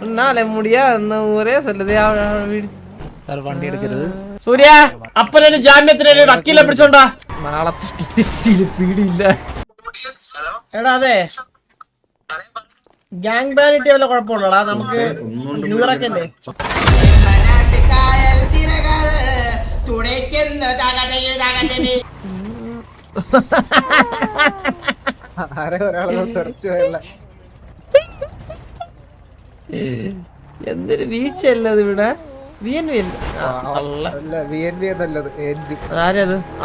ഉന്നാലെ മുടിയാ ഊരേ സല്ലതേ വീട് സാർ വണ്ടി എടുക്കരുത്. സൂര്യ അപ്പനൊരു ജാമ്യത്തിനൊരു വക്കീലെ പിടിച്ചോണ്ടാ. നാളെ പീടിയില്ല. എടാ അതെ ഗ്യാങ് ബാനിറ്റി വല്ല കുഴപ്പമുണ്ടോടാ? നമുക്ക് ന്യൂറൊക്കെയല്ലേ? എന്തൊരു വീഴ്ചയല്ല അത് ഇവിടെ.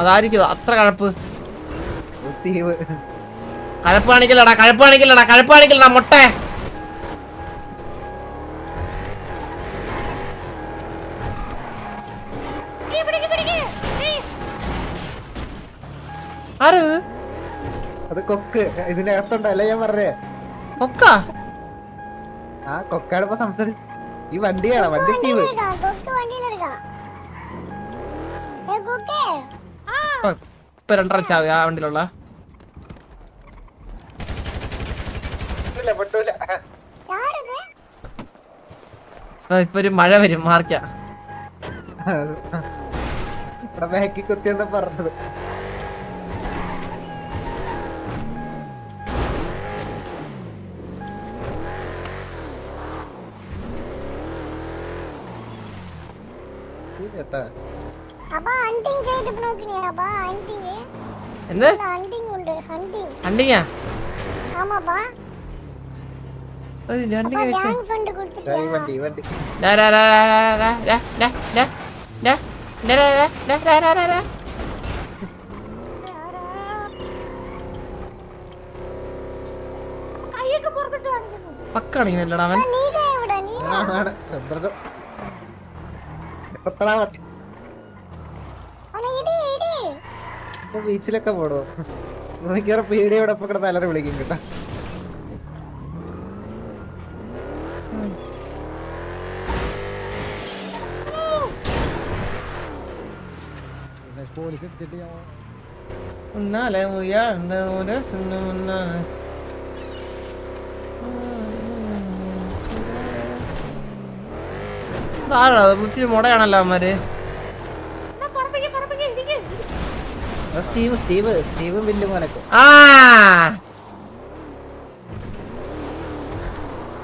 അതായിരിക്കും അത്ര കഴപ്പ്. കഴപ്പ് കാണിക്കലടാ, കഴപ്പ് കാണിക്കലടാ, കഴപ്പ് കാണിക്കലടാ മൊട്ടെ. ആരത്? അത് കൊക്ക് ഇതിന്റെ അകത്തുണ്ടല്ലേ ഞാൻ പറഞ്ഞേ. കൊക്കാ? ആ കൊക്കാണ് ഇപ്പൊ സംസാരിച്ച. ഈ വണ്ടിയാണ് വണ്ടി സ്റ്റീവ്. ഇപ്പൊ രണ്ടര ചാവ് ആ വണ്ടിയിലുള്ള. ഇപ്പൊ ഒരു മഴ വരും മാർക്ക. ബാക്കി കുത്തിയെന്നാ പറഞ്ഞത്. പക്കാണെങ്കിലല്ലടാ അവൻ. ബീച്ചിലൊക്കെ പോടോ. മിക്കവാറും പേടിയോടെ ഇപ്പൊ കിടന്ന് അലറി വിളിക്കും കേട്ടാ. പോലീസ് എടുത്തിട്ട് ഇച്ചിരി മുടയാണല്ലോ അവന്മാര്. സ്റ്റീവും വില്ലും മോനൊക്കെ.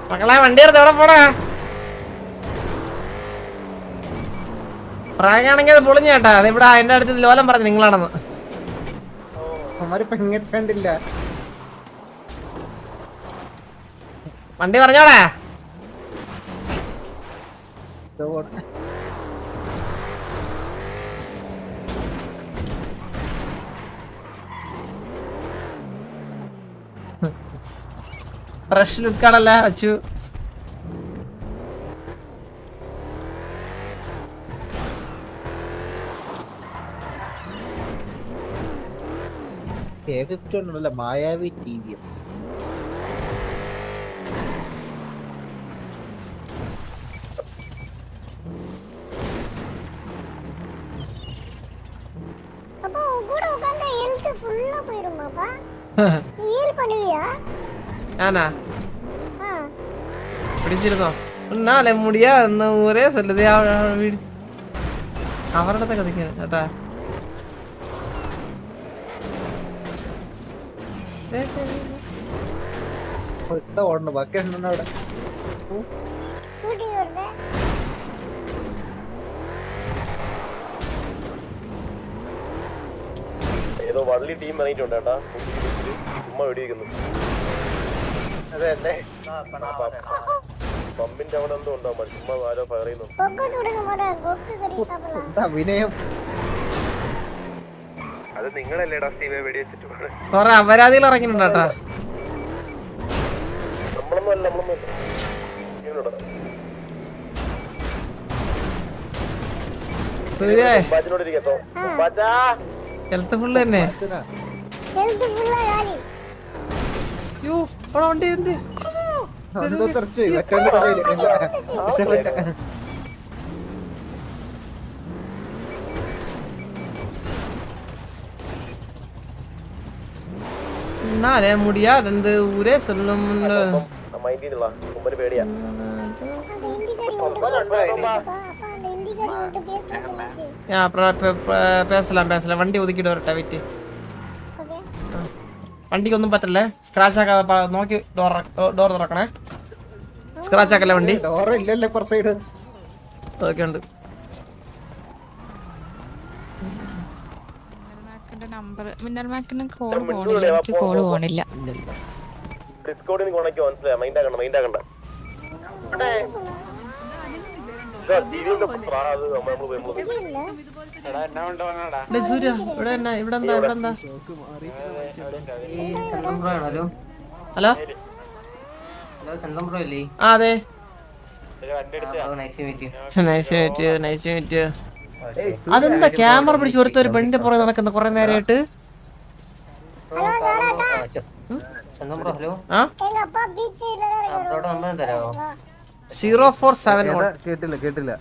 മക്കളെ വണ്ടി എടുത്ത് എവിടെ പോടാ? പ്രായമാണെങ്കിൽ അത് പൊളിഞ്ഞ കേട്ടാ. അതിവിടെ എന്റെ അടുത്ത് ലോലം പറഞ്ഞു നിങ്ങളാണെന്ന്. കണ്ടില്ല വണ്ടി പറഞ്ഞോടാ. ഫ്രഷ് ലുക്കാണല്ലേ അച്ചു. മായാവി ടി വി. ഞാനാ പിടിച്ചിരുന്നോ? ഉന്നാലെ മുടിയാ ഊരേ സല്ലതേ വീട്. അവരുടെ കഥയ്ക്കാണ് ചേട്ടാ. ഓടണം ബാക്കി അവിടെ. ഏതോ വള്ളി ടീം ഇറങ്ങിയിട്ടുണ്ട് കേട്ടാ. ചുമ്മാ വെടിവെക്കുന്നു. അതെ അല്ലേ പമ്പിന്റെ അവിടെ എന്തോ ഉണ്ടാവും. ചുമ്മാ ആരോ ഫയർ ചെയ്യുന്നു. അഭിനയം അത് നിങ്ങളല്ലേടാ സ്റ്റീവെ വെടിവെച്ചിട്ട് കൊറേ അപരാധികൾ ഇറങ്ങിയിട്ടുണ്ട് കേട്ടാ. നമ്മളൊന്നും അല്ല. ഹെൽത്ത് ഫുള്ള് തന്നെ. വണ്ടി എന്ത് முடியாது ஊரே சொல்லும். പേടിയാ പേസലാം വണ്ടി ഒതുക്കിട്ട് വരട്ടെ വെയിറ്റ്. വണ്ടിക്കൊന്നും പറ്റല്ലേ, സ്ക്രാച്ച് ആക്കാതെ നോക്കി ഡോർ തുറക്കണേ. സ്ക്രാച്ച് ആക്കല്ലേ വണ്ടി. ഡോർ ഇല്ലല്ലേ പുറ സൈഡ്. ഓക്കെ ഉണ്ട്. ഡിസ്കോഡിന് കൊണക്കോ മനസ്സിലായി. മൈൻഡ് ആക്കണ്ട. സൂര്യ ഇവിടെ എന്താ ഹലോ ആ അതെ അതെന്താ ക്യാമറ പിടിച്ച് ഒരുത്തൊരു പെണ്ണിന്റെ പുറകെ നടക്കുന്ന കൊറേ നേരമായിട്ട്. ആ 0471 കേട്ടില്ല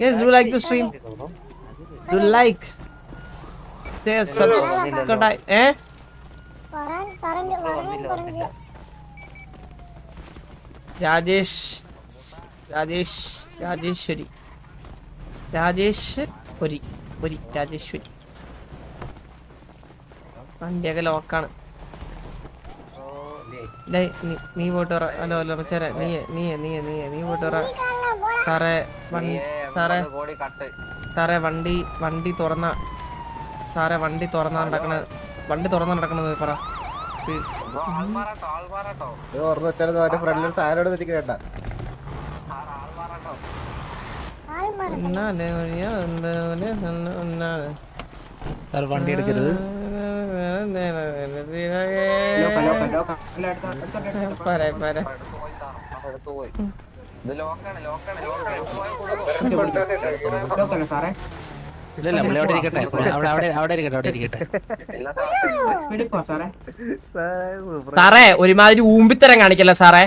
Yes, do you like the stream? Do you like? Stay subscribe. Rajeshwari വണ്ടിയൊക്കെ ലോക്കാണ്. നീ പോയിട്ട് പറ. ഹലോ മച്ചാരെ നീ പോയിട്ട് പറ. സാറേ വണ്ടി തുറന്ന നടക്കണത് പറ. ഓർമ്മ വെച്ചാൽ ഫ്രണ്ടിൽ സാരോട് തെറ്റി കേട്ട. സാർ വണ്ടി എടുക്കരുത്. ഇല്ല അവിടെ ഇരിക്കട്ടെ. സാറേ ഒരുമാതിരി ഊമ്പിത്തരം കാണിക്കല്ല സാറേ.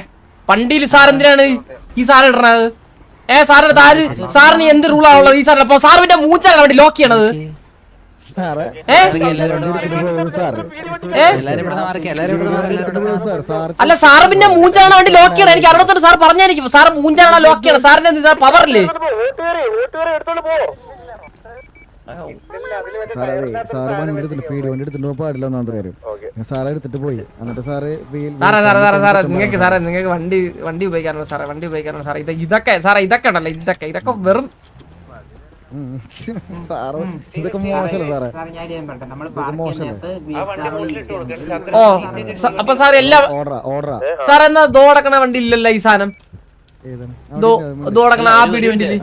വണ്ടിയിൽ സാർ എന്തിനാണ് ഈ സാർ ഇടണത്? സാറിന് എന്ത് റൂളാണുള്ളത് ഈ സാറിന്? അപ്പൊ സാറിന്റെ മൂച്ചാണ് വണ്ടി ലോക്ക് ചെയ്യണത്. അല്ല സാറ് പിന്നെ മൂഞ്ചാണ് വണ്ടി ലോക്ക് ചെയ്യണം. എനിക്ക് 68 സാർ പറഞ്ഞായിരിക്കും. സാർ മൂഞ്ചാണ് ലോക്ക് ചെയ്യണം. സാറിന്റെ എന്ത് പവറില്ലേ? സാറ് വണ്ടി എടുത്തിട്ട് പാടില്ലെന്നാണ് കാര്യം. സാറ് എടുത്തിട്ട് പോയി. എന്നിട്ട് സാറ് നിങ്ങൾക്ക് വണ്ടി ഉപയോഗിക്കാനുള്ള സാറേ ഇതൊക്കെ ഉണ്ടല്ലോ. ഇതൊക്കെ വെറും സാറ് ഇതൊക്കെ മോശമല്ല സാറേ. ഓ അപ്പൊ സാർ എല്ലാം സാർ എന്നാ ദോടക്കണ വണ്ടി ഇല്ലല്ലോ ഈ സാധനം. ദോടക്കണ ആ പിടി വണ്ടിയില്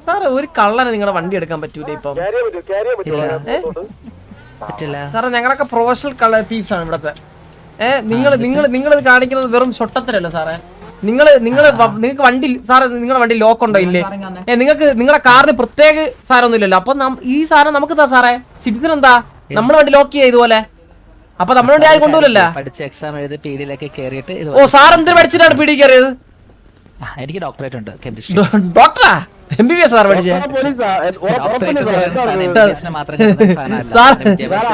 സാറേ ഒരു കള്ളന് നിങ്ങളുടെ വണ്ടി എടുക്കാൻ പറ്റൂല ഇപ്പം. സാറേ ഞങ്ങളൊക്കെ പ്രൊഫഷണൽ തീവ്സ് ആണ് ഇവിടത്തെ. നിങ്ങൾ കാണിക്കുന്നത് വെറും ഷൊട്ടത്തിലല്ലോ സാറേ. നിങ്ങൾക്ക് വണ്ടി സാറേ നിങ്ങളുടെ വണ്ടി ലോക്ക് ഉണ്ടോ ഇല്ലേ? നിങ്ങളുടെ കാറിന് പ്രത്യേക സാധനം ഇല്ലല്ലോ. അപ്പൊ ഈ സാധനം നമുക്ക് താ സാറേ. സിറ്റിസൺ എന്താ നമ്മുടെ വണ്ടി ലോക്ക് ചെയ്യാ ഇതുപോലെ. അപ്പൊ നമ്മുടെ വണ്ടി ആരും കൊണ്ടുപോലല്ല. ഓ സാർ എന്തിനു പഠിച്ചിട്ടാണ് പീഡി കയറിയത്? എനിക്ക് ഡോക്ടറേറ്റ് ഉണ്ട്. ഡോക്ടറാ? MBBS സാർ പഠിച്ചേ?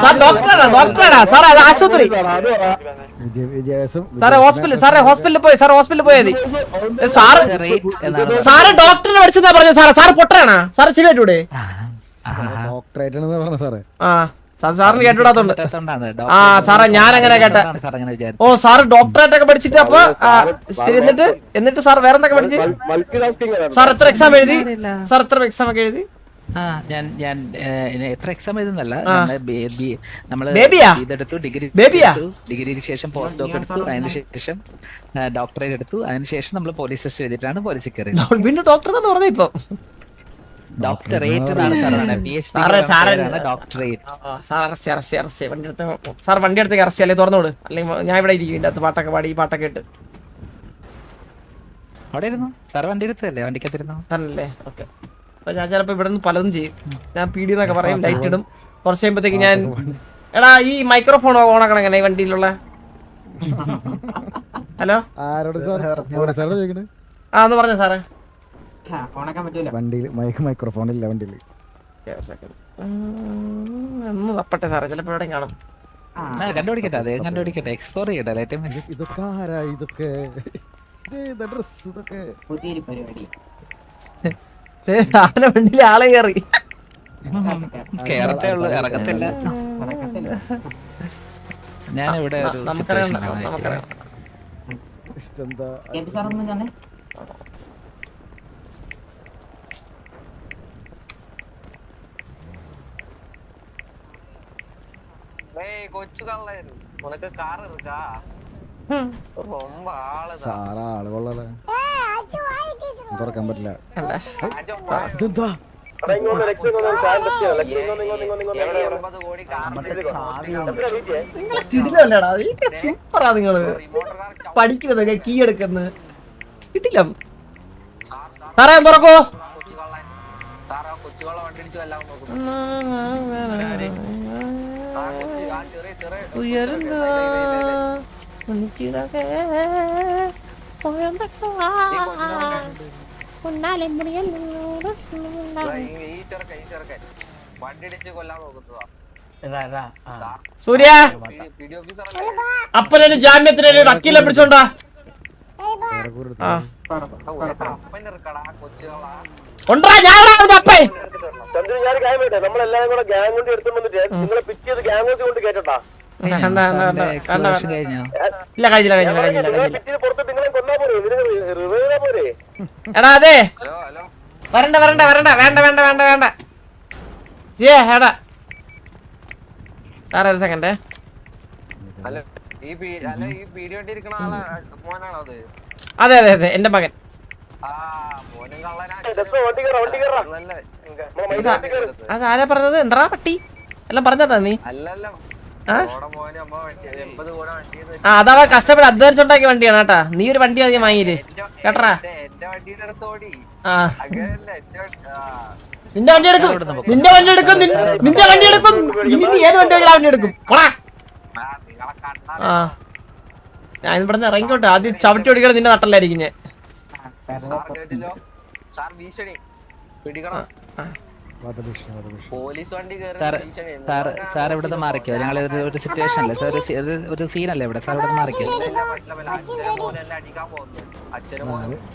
സാർ ഡോക്ടറാണ് സാർ. അത് ആശുപത്രി സാറേ ഹോസ്പിറ്റലിൽ പോയത് സാറ് ഡോക്ടറിനെ പഠിച്ചെന്നാ പറഞ്ഞു സാറേ. സാറ് പൊട്ടറാണോ സാറ്? ശരിയായിട്ടൂടെ? ആ സാറിന് കേട്ടോടാത്തോണ്ട്. ആ സാറേ ഞാൻ അങ്ങനെ കേട്ട. ഓ സാറ് ഡോക്ടറേറ്റ് ഒക്കെ പഠിച്ചിട്ട് അപ്പൊ ശരി. എന്നിട്ട് സാർ വേറെ എന്തൊക്കെ പഠിച്ച്? സാർ എത്ര എക്സാം എഴുതി? സാർ എത്ര എക്സാം ഒക്കെ എഴുതി? ഞാൻ എത്ര എക്സാം എഴുതുന്നല്ല. ഡിഗ്രിക്ക് ശേഷം പോസ്റ്റ് ഡോക്ക് എടുത്തു. അതിനുശേഷം ഡോക്ടറേറ്റ് എടുത്തു. അതിനുശേഷം നമ്മൾ പോലീസ് ടെസ്റ്റ് എഴുതിയിട്ടാണ് പോലീസിൽ കയറിയത്. പിന്നെ ഡോക്ടർ എന്ന് പറഞ്ഞ ഇപ്പൊ ഡോക്ടറേറ്റ് സാർ വണ്ടി അടുത്തേക്ക് അറസ്റ്റ് അല്ലേ തുറന്നോട്. അല്ലെങ്കിൽ ഞാൻ ഇവിടെ ഇരിക്കും ഇതിന്റെ അകത്ത് പാട്ടൊക്കെ പാടി ഈ പാട്ടൊക്കെ ഇട്ട്. അവിടെ ഇരുന്നു സാർ. വണ്ടി എടുത്തല്ലേ? വണ്ടിക്കകത്തിരുന്നു തന്നല്ലേ? ഓക്കെ. അപ്പൊ ഞാൻ ചിലപ്പോ ഇവിടെ നിന്ന് പലതും ചെയ്യും. ഞാൻ പീഡി എന്നൊക്കെ പറയും, ലൈറ്റ് ഇടും. കുറച്ച് കഴിയുമ്പോഴത്തേക്ക് ഞാൻ ഈ മൈക്രോഫോൺ ഓൺ ആക്കണം. എങ്ങനെ ഈ വണ്ടിയിലുള്ള ഹലോ ആരോട് സാർ സാറോട് ചോദിക്കണേ? ആ ഒന്ന് പറഞ്ഞ സാറേ. വണ്ടിയിൽ മൈക്രോഫോൺ ഇല്ല വണ്ടിയിൽ. ഒന്ന് തപ്പട്ടെ സാറേ, ചിലപ്പോ എവിടെയും കാണും. കണ്ടുപിടിക്കട്ടെ, അതേ കണ്ടുപിടിക്കട്ടെ, എക്സ്പ്ലോർ ചെയ്യട്ടെ. ഇതൊക്കെ ആരാ? ഇതൊക്കെ ഡ്രസ് ഇതൊക്കെ സാധനം വണ്ടിയിൽ ആളെ കയറി. കേറത്തേ ഉള്ളൂ, ഇറങ്ങത്തില്ല. ഞാനിവിടെ ഒരു നമുക്കറിയാം situation ആണ് നമുക്കറിയാം. എന്താ സാറാ ആള് കൊള്ളാലേ. തുറക്കാൻ പറ്റില്ല. ഇതെന്താ കിടിലല്ലേടാ, സൂപ്പറാ. നിങ്ങള് പഠിക്കുന്നതൊക്കെ കീ എടുക്കുന്നത് കിട്ടില്ല. സാറേ തുറക്കോ. സൂര്യ അപ്പനൊരു ജാമ്യത്തിന് ഒരു വക്കീലെ പിടിച്ചോണ്ടാ. ഉണ്ടാ ഞാൻ അപ്പേ ചന്ദ്രൻ ഞാൻ കാര്യം പറയട്ടെ, നമ്മളെല്ലാരും കൂടെ ഗ്യാങ് കൊണ്ട് എടുത്തു വന്നിട്ട് നിങ്ങളെ പിക്ക് ചെയ്ത് ഗ്യാങ് ഹൗസ് കൊണ്ട് കേട്ടോട്ടാ. ഇല്ല കഴിഞ്ഞില്ല കഴിഞ്ഞില്ല കഴിഞ്ഞില്ല കഴിഞ്ഞില്ല. പുറത്ത് നിങ്ങളെ കൊന്നാ പോരെ, റിവൈവ് പോരെ. എടാ അതെ വരണ്ട വരണ്ട വരണ്ട വേണ്ട വേണ്ട വേണ്ട വേണ്ട ജിയേ എടാ സാറേ ഒരു സെക്കൻഡ്. അതെ അതെ അതെ എന്റെ മകൻ. അതാരാ പറഞ്ഞത്? എന്താ പട്ടി എല്ലാം പറഞ്ഞാ നീ? ആ അതവ കഷ്ടപ്പെട്ട് അധ്വാനിച്ചുണ്ടാക്കിയ വണ്ടിയാണ് കേട്ടാ. നീ ഒരു വണ്ടി അധികം വാങ്ങിയില്ലേ കേട്ടറാ. ആ നിന്റെ വണ്ടി എടുക്കും, നിന്റെ വണ്ടി എടുക്കും, നിന്റെ വണ്ടി എടുക്കും. ഇനി നീ ഏത് വണ്ടി വണ്ടി എടുക്കും പോടാ. ആ ഞാൻ ഇവിടുന്ന് ഇറങ്ങിക്കോട്ടെ. ആദ്യം ചവിട്ടി ഓടിക്കണം നിന്റെ നട്ടല്ലായിരിക്കും ഞാൻ. സാർ ഇവിടുന്ന് മാറിക്കോ. ഞങ്ങൾ ഒരു സിറ്റുവേഷൻ അല്ലേ സാർ, ഒരു സീനല്ലേ ഇവിടെ. സാർ ഇവിടെ മാറിക്കോ.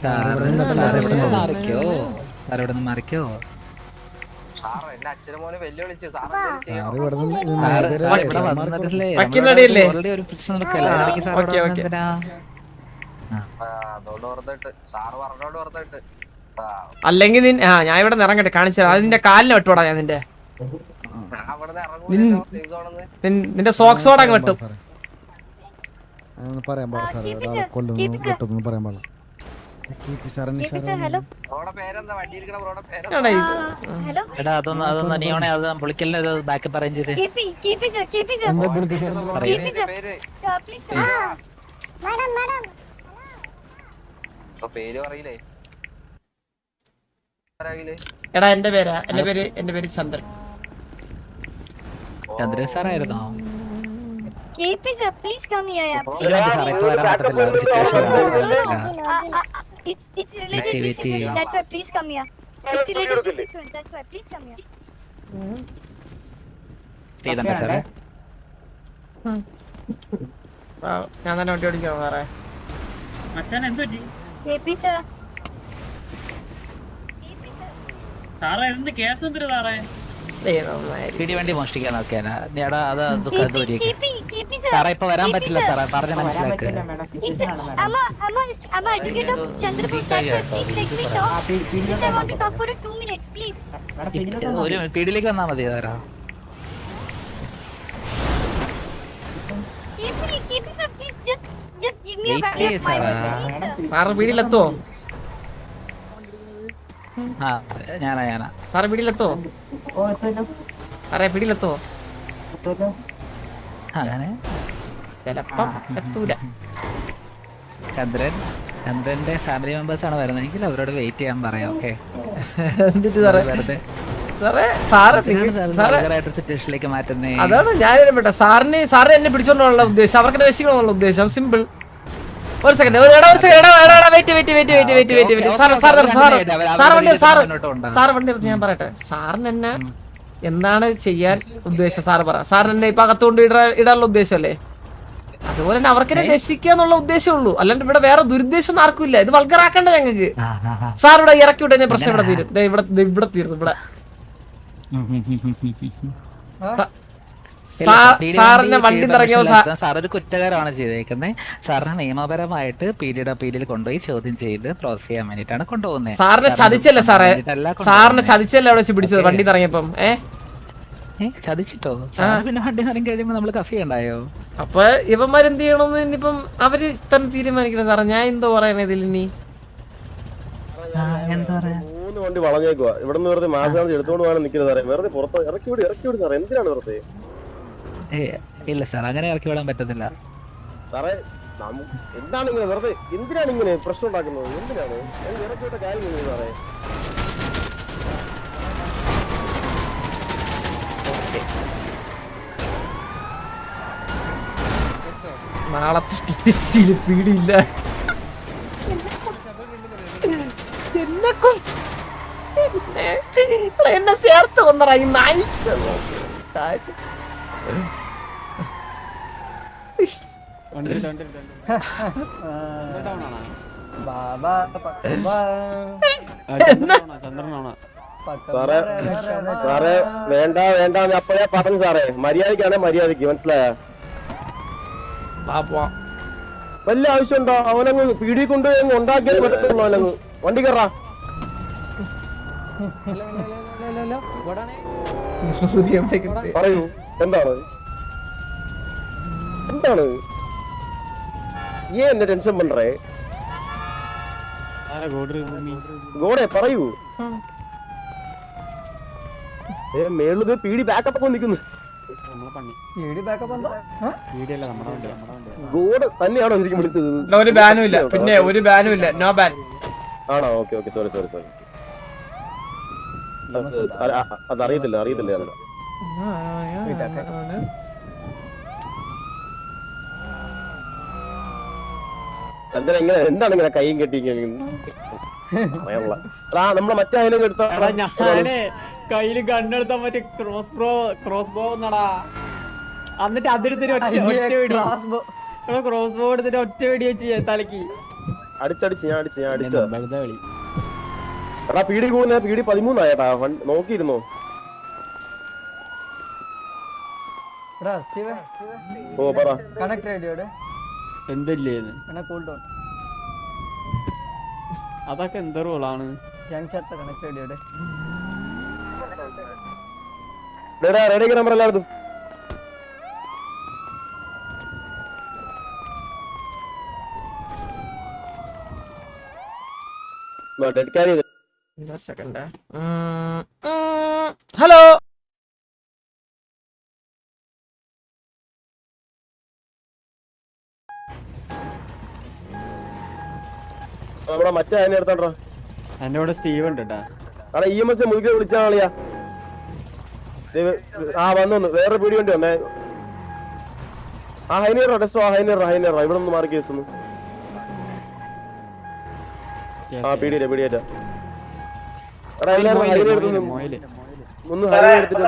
സാർ ഇവിടെ മാറിക്കോ. സാർ ഇവിടെ നിന്ന് മാറിക്കോ. ഒരു പ്രശ്നം നടക്കല്ലേ. അല്ലെങ്കിൽ ഞാൻ ഇവിടെ ഇറങ്ങട്ടെ കാണിച്ചു. അതിന്റെ കാലിനെ വെട്ടോടാ ഞാൻ നിന്റെ നിന്റെ സോക്സോടെ അങ്ങ് വെട്ടും. പറയാൻ പാടില്ല സാറേ, ഒരാളെ കൊല്ലുന്നു വെട്ടുന്നു പറയാൻ പാടില്ല. എടാ അതൊന്ന് നീയോണെ അത് പൊളിക്കലിന് ബാക്കപ്പ് അറേഞ്ച് ചെയ്ത്. എടാ എന്റെ പേര് ചന്ദ്രൻ. ചന്ദ്രൻ സാറായിരുന്നോ? Please come here, yeah. It's related to situation. That's why please come here. It's related to situation. That's why please come here. ഞാൻ തന്നെ വണ്ടി ഓടിക്കാം സാറേ. വണ്ടി മോഷ്ടിക്കാൻ നോക്കിയാ സാറേ. ഇപ്പൊ വരാൻ പറ്റില്ല സാറേ, പറഞ്ഞ മനസ്സിലാക്ക്. ഒരു പീഡിലേക്ക് വന്നാ മതി സാറാ. സാറ് വീട്ടിലെത്തോ? ഞാനാ സാറ് വീട്ടിലെത്തോ? സാറേ വീട്ടിലെത്തോ? അങ്ങനെ ചെലപ്പം എത്തൂല. ചന്ദ്രന്റെ ഫാമിലി മെമ്പേഴ്സ് ആണ് വരുന്നതെങ്കിൽ അവരോട് വെയിറ്റ് ചെയ്യാൻ പറയാം. ഓക്കെ എന്നിട്ട് സാറേ വെറുതെ സാറേ സാറ് സിറ്റുവേഷനിലേക്ക് മാറ്റുന്നേ. അതാണ് ഞാൻ സാറിന് എന്നെ പിടിച്ചോണ്ടുള്ള ഉദ്ദേശം, അവർക്ക് രക്ഷിക്കണമെന്നുള്ള ഉദ്ദേശം. സിമ്പിൾ. ഒരു സെക്കൻഡ് സാർ വണ്ടി ഞാൻ പറയട്ടെ. സാറിന് എന്നെ എന്താണ് ചെയ്യാൻ ഉദ്ദേശം സാറ് പറ. സാറിന് എന്നെ ഇപ്പൊ അകത്തുകൊണ്ട് ഇടാനുള്ള ഉദ്ദേശമല്ലേ? അതുപോലെ തന്നെ അവർക്ക് എന്നെ രക്ഷിക്കാന്നുള്ള ഉദ്ദേശമുള്ളൂ. അല്ലാണ്ട് ഇവിടെ വേറെ ദുരുദ്ദേശം ഒന്നും ആർക്കും ഇല്ല. ഇത് വൾഗറാക്കണ്ട ഞങ്ങൾക്ക്. സാർ ഇവിടെ ഇറക്കി വിട്ടാൽ ഞാൻ പ്രശ്നം ഇവിടെ തീരും. ഇവിടെ തീർന്നു. ഇവിടെ സാറിന്റെ വണ്ടി ഇറങ്ങിയോ? സാർ ഒരു കുറ്റകരമാണ് ചെയ്തേക്കുന്നത്. സാറിനെ നിയമപരമായിട്ട് പീഡിയിൽ കൊണ്ടുപോയി ചോദ്യം ചെയ്ത് പ്രോസസ് ചെയ്യാൻ വേണ്ടിട്ടാണ് കൊണ്ടുപോകുന്നത്. സാറിനെ ചതിച്ചല്ലേ സാറേ? സാറിനെ ചതിച്ചല്ലേ അവിടെ വെച്ച് പിടിച്ചത് വണ്ടി ഇറങ്ങിയപ്പം? ചതിച്ചിട്ടോ? പിന്നെ വണ്ടി ഇറങ്ങി കഴിയുമ്പോ നമ്മള് കഫി ഉണ്ടായോ? അപ്പൊ ഇവന്മാരെന്ത് ചെയ്യണമെന്ന് ഇനിയിപ്പം അവര് തന്നെ തീരുമാനിക്കണം സാറേ. ഞാൻ എന്തോ പറയണേ ഇതിൽ ഇനി? എന്താ പറയാ, 3 വണ്ടി വളഞ്ഞേക്കുവാ. ഇവിടെ നിന്ന് വെറുതെ മാസം എടുത്തോണ്ട് വേണം നിൽക്കുന്നത് സാറേ. വെറുതെ പുറത്ത് ഇറക്കി വിട് സാറേ. എന്തിനാണ് വെറുതെ? ഇല്ല സാർ, അങ്ങനെ ഇറക്കി വിടാൻ പറ്റത്തില്ല സാറേ. എന്താണ് ഇങ്ങനെ വെറുതെ എന്തിനാണ് ഇങ്ങനെ പ്രശ്നം ഉണ്ടാക്കുന്നത്? എന്തിനാണ് ഇറക്കി വിട്ട കാര്യം സാറേ? നാളത്തെ ടിസ്റ്റില് പീടിയില്ല. എന്നെ ചേർത്ത് കൊന്നറ ഈ നായി. സാറേ വേണ്ട ഞാൻ അപ്പോഴേ പറഞ്ഞു സാറേ. മര്യാദക്കാണെ മര്യാദക്ക്, മനസ്സിലായ? വല്ല ആവശ്യമുണ്ടോ? അവനങ്ങ് പീടി കൊണ്ട് ഉണ്ടാക്കിയത് പറ്റത്തുള്ളൂ. അവനങ്ങ് വണ്ടി കയറാ. പറയൂ, എന്താണ് ഈ എന്നെ ടെൻഷൻ പണ്ടേ? ഗോഡെ പറയൂ. മേളിത് പീടി ബാക്കപ്പ് ഒക്കെ നിൽക്കുന്നു. ഗോഡ് തന്നെയാണോ എനിക്ക് വിളിച്ചത്? ഒരു ബാനും ഇല്ല. പിന്നെ ഒരു ബാനും ഇല്ല. No ban. ആണോ? Okay sorry. അതറിയത്തില്ല. എന്താണ് ഇങ്ങനെ കൈയും കെട്ടി നമ്മളെ മറ്റേ അതിലും എടുത്ത കയ്യില് ഗണ്ണെടുത്താ മറ്റേ ക്രോസ് ബോ എന്നടാ. എന്നിട്ട് അതിരുത്തൊരു ക്രോസ് ബോ എടുത്തിട്ട് ഒറ്റ വെടി വെച്ച് തലക്ക് അടിച്ചടിച്ച് ഞാൻ അടിച്ചത്. എടാ പീടി കൂടുന്ന പീടി 13 ആയേട്ടാ. നോക്കിയിരുന്നോ? ഓ പറ. എന്തല്ലേ അതൊക്കെ എന്താ റോളാണ്? റേഡിയോ നമ്പർ എല്ലായിടത്തും. ഹലോ, നമ്മുടെ മറ്റേ അതിനെ എടുത്തോണ്ടാ. എന്റെ കൂടെ സ്റ്റീവ് ഉണ്ട് കേട്ടാ. EMS മുഴുകെ വിളിച്ചാ കളിയാ. വന്നു വേറെ പീടി വേണ്ടി വന്നേ. ഹൈനേറ ടെസ്റ്റോ. ഹൈനേറ ഇവിടെ നിന്ന് മാറി കേസ് ഒന്ന്. പീടിയേറ്റ എടാ എല്ലാരും ഹൈനേ എടുത്തു ഒന്ന്. ഹൈനേ എടുത്തിട്ട്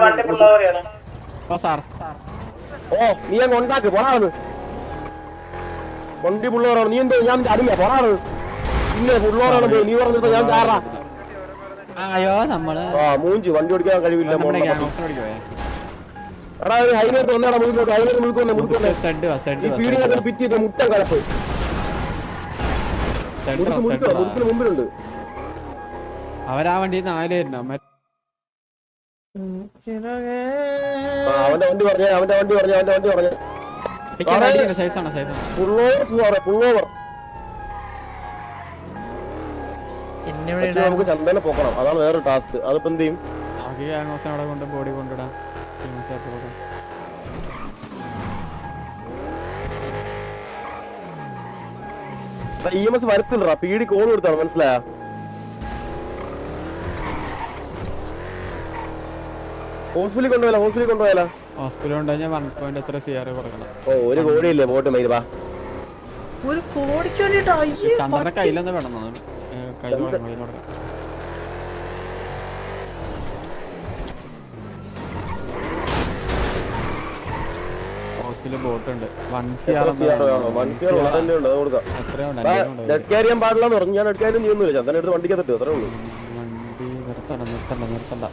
നീ അങ്ങ് ഉണ്ടാക്ക്. പോറാണ് വണ്ടി പുള്ളോറാണ്. നീ എന്തോ ഞാൻ അറിയാ പോറാണ്. പിന്നെ പുള്ളോറാണ് പോയി നീ പറഞ്ഞിട്ട് ഞാൻ ചാറാ. മൂഞ്ചി വണ്ടി ഓടിക്കാൻ കഴിവില്ല. എടാ ഹൈനേറ്റ് ഒന്നാടാ മുഴുക്കോട്ടെ. ഹൈനേറ്റ് മുഴുക്കൊന്നെ പിറ്റ് ചെയ്ത് മുട്ടം കലപ്പ് മുമ്പിലുണ്ട്. അവരാ വണ്ടി 4 പേരുണ്ടോ? അവന്റെ വണ്ടി പറഞ്ഞ പുള്ളോവർ നമുക്ക് ചന്തനെ പോക്കണം. അതാണ് വേറൊരു ടാസ്ക്. അതിപ്പോ എന്ത് ചെയ്യും? അവിടെ കൊണ്ട് ബോഡി കൊണ്ടിടാം. EMS വരത്തില്ലടാ. പീടി കോൾ കൊടുത്താണ്, മനസ്സിലായ? ഹോസ്പിറ്റലിൽ കൊണ്ടുപോയാലോ ഹോസ്പിറ്റൽ കൊണ്ടുപോയി 1 എത്ര CR കൊടുക്കണം. ഓ 1 കോടിയില്ലേ പോട്ട് മെയിൻ വാ. 1 കോടിക്ക് വേണ്ടിട്ടാ ചന്ദ്രന്റെ കയ്യിലൊന്നും വേണം കയ്യിൽ കൊടുക്കണം. ഹോസ്പിറ്റലിൽ ബോട്ട് ഉണ്ട് 1 CR ചെയ്യാൻ പാടില്ലെന്ന് പറഞ്ഞു. ഞാൻ എടുക്കാനും ചെയ്യുന്നില്ല. ചന്ദന എടുത്ത് വണ്ടിക്ക് എത്തിട്ടു അത്രേ ഉള്ളൂ. വണ്ടി നിർത്തണ്ട.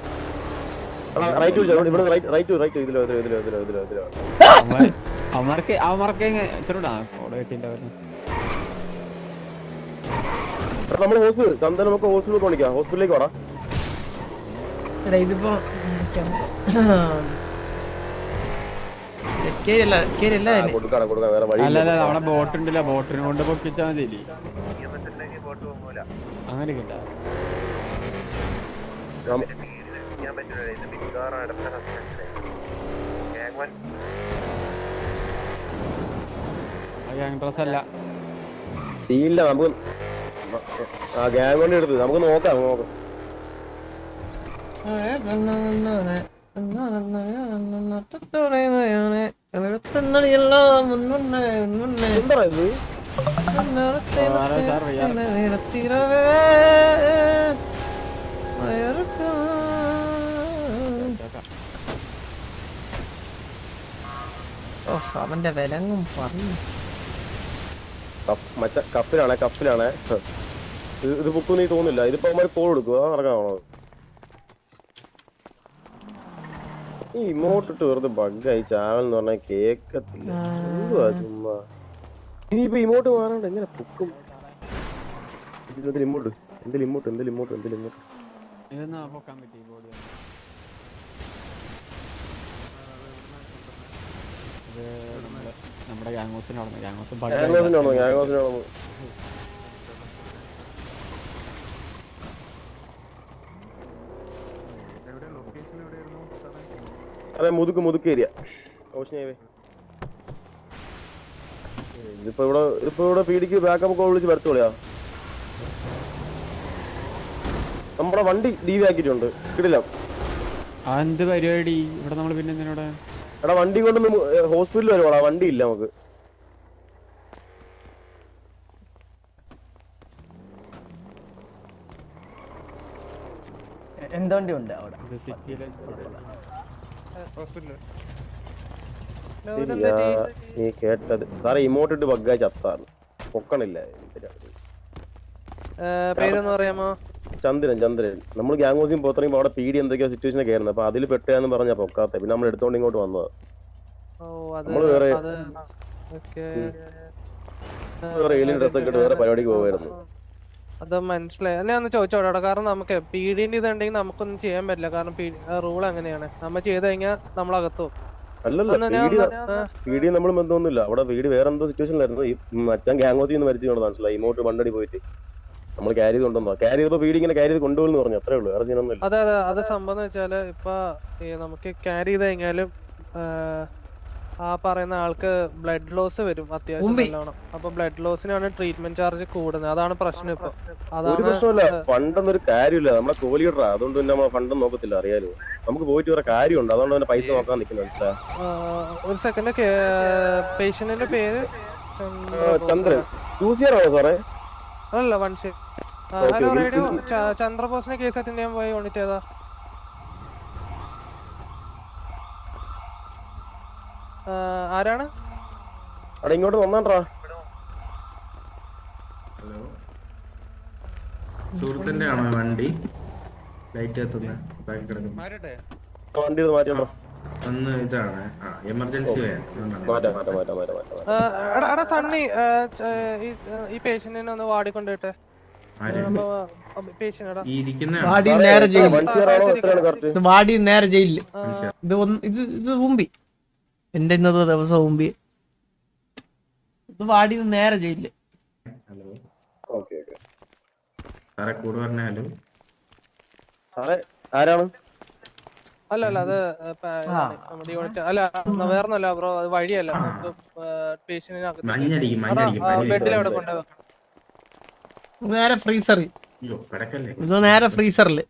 അവന്മാർക്ക് ചെറുടാ നമ്മള് ചന്ദന നമുക്ക് ഹോസ്പിറ്റലിൽ കൊണ്ടിക്കാം. ഹോസ്പിറ്റലിലേക്ക് വാടാ. ഇതിപ്പോ കൊടുക്കാം വേറെ വഴി. അല്ല അവിടെ ബോട്ട് ഉണ്ടല്ലോ, ബോട്ടിനെ കൊണ്ട് പൊക്കിച്ചാ മതി. അങ്ങനെയൊക്കെ ഇല്ല. ഗ്യാങ് ഡ്രസ് അല്ല സീനില്ല. നമുക്ക് ആ ഗ്യാങ് കൊണ്ട് എടുത്ത് നമുക്ക് നോക്കാം. എന്താ ഇത്? അവന്റെ വിലങ്ങും പറഞ്ഞു. കപ്പിലാണ്. ഇത് ബുക്ക് നീ തോന്നില്ല. ഇതിപ്പോ അവന്മാര് കോൾ കൊടുക്കുക നടക്കാണോ? ഈ ഇമോട്ടിട്ട് വെറുതെ ബഗ്ഗായി ചാവൽ എന്ന് പറഞ്ഞാൽ കേക്കത്തില്ല. ചുമ്മാ ഇനിയിപ്പോ ഇമോട്ട് മാറാണ്ട് എങ്ങനെ പൊക്കും? ഇമോട്ട് ഇതൊന്നും പൊക്കാൻ പറ്റി ബോഡി. നമ്മുടെ ഗ്യാങ് ഹൗസിനാണ്. ഗ്യാങ് ഹൗസ് അതെ മുതുക്ക് ഏരിയ. ഇതിപ്പോ ഇവിടെ പീഡിക്ക് ബാക്കപ്പ് കോൾ വിളിച്ച് വരത്തോളിയാ. നമ്മുടെ വണ്ടി ഡീവ് ആക്കിയിട്ടുണ്ട്. കിടില്ല. എന്ത് പരിപാടി ഇവിടെ നമ്മള് പിന്നെ എന്തിനോടെ എടാ വണ്ടി കൊണ്ട് ഹോസ്പിറ്റലിൽ വരുവാടാ. വണ്ടി ഇല്ല നമുക്ക്. എന്തുകൊണ്ട് ഉണ്ട് അവിടെ സിറ്റിയിലെ നീ കേട്ടത് സാറേ ഇമോട്ടിട്ട് ബഗ്ഗായി ചത്താണ്. പൊക്കണില്ല. പേരൊന്ന് പറയാമോ? ചന്ദ്രൻ. നമ്മൾ ഗ്യാങ് ഹൗസിൽ പുറത്തിറങ്ങി അവിടെ പീഡി എന്തൊക്കെയോ സിറ്റുവേഷൻ കയറുന്നത്. അപ്പൊ അതിൽ പെട്ടാന്ന് പറഞ്ഞാ പൊക്കാത്ത. പിന്നെ നമ്മൾ എടുത്തോണ്ട് ഇങ്ങോട്ട് വന്നതാ. നമ്മള് വേറെ ഡ്രസ്സൊക്കെ ഇട്ട് വേറെ പരിപാടിക്ക് പോവായിരുന്നു. അത് മനസ്സിലായി. അല്ലെ ഒന്ന് ചോദിച്ചോടാ. കാരണം നമുക്ക് പീഡിന്റെ ഇതുണ്ടെങ്കിൽ നമുക്കൊന്നും ചെയ്യാൻ പറ്റില്ല. കാരണം റൂൾ അങ്ങനെയാണ്. നമ്മൾ ചെയ്ത് കഴിഞ്ഞാൽ നമ്മളകത്തോ. അല്ലല്ല പീഡി നമ്മൾ ബന്ധമൊന്നുമില്ല. അവിടെ വീട് വേറെ എന്തോ സിറ്റുവേഷനിലായിരുന്നു. ഈ അച്ഛൻ ഗ്യാങ് ഹൗസിൽ നിന്ന് മരിച്ചു മനസ്സിലായി. ഇമോട്ട് വണ്ടടി പോയിട്ട് നമ്മൾ ക്യാരി ചെയ്തുകൊണ്ടോ ക്യാരി ചെയ്തപ്പോ വീട് ഇങ്ങനെ ക്യാരി ചെയ്ത് കൊണ്ടുപോകുന്നു പറഞ്ഞു. അത്രേ ഉള്ളൂ. അറിഞ്ഞൊന്നുമില്ല. അതെ അത് സംഭവം വെച്ചാല് ഇപ്പൊ നമുക്ക് ക്യാരി ചെയ്ത് കഴിഞ്ഞാലും ആ പറയുന്ന ആൾക്ക് ബ്ലഡ് ലോസ് വരും അത്യാവശ്യം നല്ലോണം. അപ്പൊ ബ്ലഡ് ലോസിനാണ് ട്രീറ്റ്മെന്റ് ചാർജ് കൂടുന്നത്. അതാണ് പ്രശ്നം. ഇപ്പൊ ഒരു പ്രശ്നമില്ല. ഫണ്ടൊന്നൊരു കാര്യമില്ല. നമ്മളെ കോലിയിടറാ. അതുകൊണ്ട് തന്നെ നമ്മളെ ഫണ്ടും നോക്കത്തില്ല. അറിയാലോ നമുക്ക് പോയിട്ട് വേറെ കാര്യമുണ്ട്. അതുകൊണ്ട് തന്നെ പൈസ നോക്കാൻ നിൽക്കുന്നത്. മനസ്സിലാ? ഒരു സെക്കൻഡ്. പേഷ്യന്റിന്റെ പേര് ചന്ദ്രൻ. ആണോ സാറേ? അല്ല 1 ഹലോ റേഡിയോ. ചന്ദ്രബോസിനെ കേസ് അറ്റൻഡ് ചെയ്യാൻ പോയി യൂണിറ്റ് ഏതാ? ആരാണ്? അവിടെ ഇങ്ങോട്ട് വന്നാണ്ടാ. ഹലോ സുഹൃത്തിന്റെ ആണോ വണ്ടി ലൈറ്റ് എത്തുന്ന ബാക്കി കിടക്കുന്നു? വണ്ടി മാറ്റിയോണ്ടോ? ഒന്ന് ഇതാണ് എമർജൻസി എടാ സണ്ണി ഈ പേഷ്യന്റിനെ ഒന്ന് വാടിക്കൊണ്ടിട്ടെ. വാടി നേരെ ജയിലില്. ഇത് മുമ്പി എന്റെ ഇന്നത്തെ ദിവസം മുമ്പി ഇത് വാടി നേരെ ജയിലില്. സാറേ കൂടെ പറഞ്ഞാലും ആരാണ്? അല്ല അത് നമ്മുടെ യൂണിറ്റ് അല്ല വേറൊന്നല്ല ബ്രോ. അത് വഴിയല്ല. ബെഡിലവിടെ കൊണ്ടുപോയി നേരെ ഫ്രീസറിൽ. ഇത് നേരെ ഫ്രീസറില്.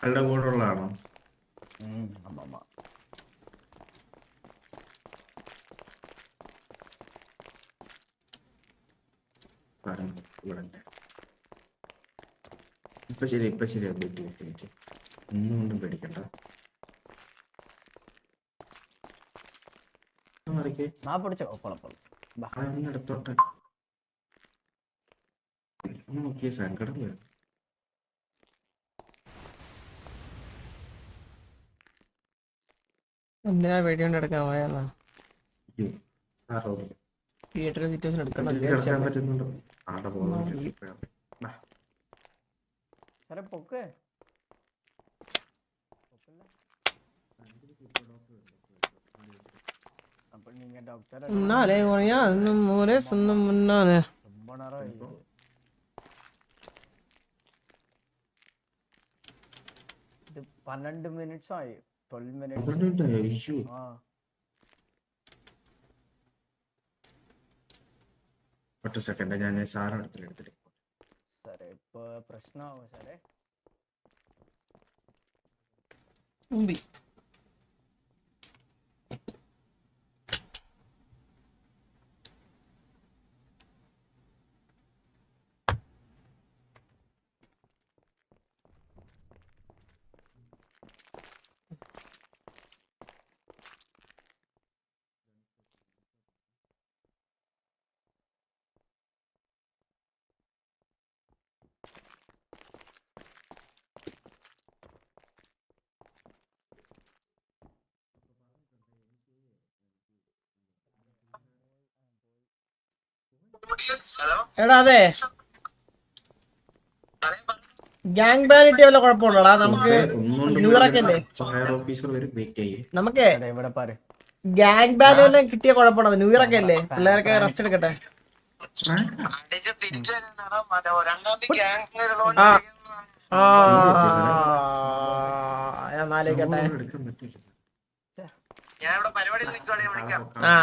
ആളുടെ കൂടെ ഉള്ളതാണോ? ഇപ്പൊ ശരി ഒന്നും കൊണ്ടും പേടിക്കണ്ട. എടുത്തോട്ടെ നോക്കിയ സങ്കടം വരും. എന്തിനാ വെടികൊണ്ട് എടുക്കാൻ പോയെന്നാ സാറോ തിയേറ്ററിൽ സിറ്റുവേഷൻ എടുക്കണം കിടക്കാൻ പറ്റുന്നുണ്ടോ? ആടെ പോകുന്നു. മുന്നാലെ കുറയാ മൂരെ സ്വന്തം മുന്നാലെ ഇത് 12 minutes ആയി. 12 minutes. ഒറ്റ സെക്കൻഡ് ഞാൻ സാറ് അടുത്തെടുത്തിട്ട് സാറേ ഇപ്പൊ പ്രശ്നമാവോ സാറേ? മുമ്പി എടാ അതെ ഗ്യാങ് ബാനിറ്റി വല്ല കുഴപ്പമുള്ളടാ നമുക്ക് ന്യൂറൊക്കെയല്ലേ നമുക്ക് ഇവിടെ പാரு ഗ്യാങ് ബാൻ വല്ലതും കിട്ടിയ കുഴപ്പമുണ്ടോ? ന്യൂറൊക്കെ അല്ലേ പിള്ളേരൊക്കെ റെസ്റ്റ് എടുക്കട്ടെ. ഞാൻ നാലേക്കട്ടെ. ആ